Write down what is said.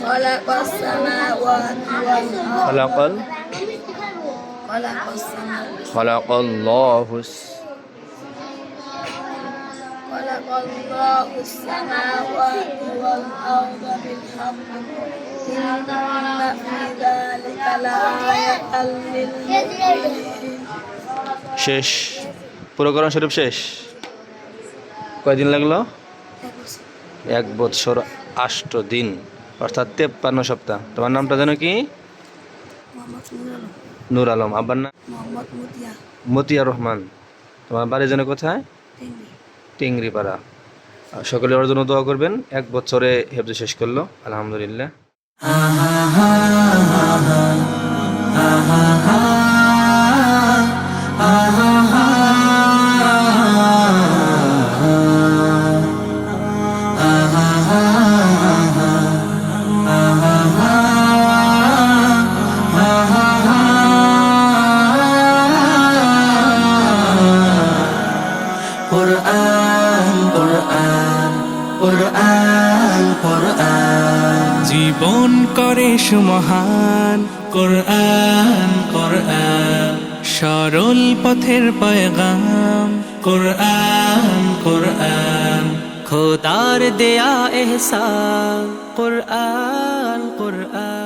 خلق السماوات والأرض খলাকাল خلق السماوات খলাকাল্লাহু خلق الله السماوات والأرض بالحق إن في ذلك لآية للمؤمنين শেষ। পুরো কোরআন শরীফ শেষ। কয়দিন লাগলো? 1 বছর 8 দিন, অর্থাৎ 53 সপ্তাহ। তোমার নামটা জানো কি? মোহাম্মদ নূর আলম। আব্বার নাম মোহাম্মদ মতিয়া রহমান। তোমার বাড়ি যেন কোথায়? টিংরিপাড়া। সকলে ওর জন্য দোয়া করবেন। 1 বছরে হেফজ শেষ করলো, আলহামদুলিল্লাহ। জীবন করে সুমহান কোরআন কোরআন, সরল পথের পয়গাম কোরআন কোরআন, খোদার দেয়া এহসান কোরআন কোরআন।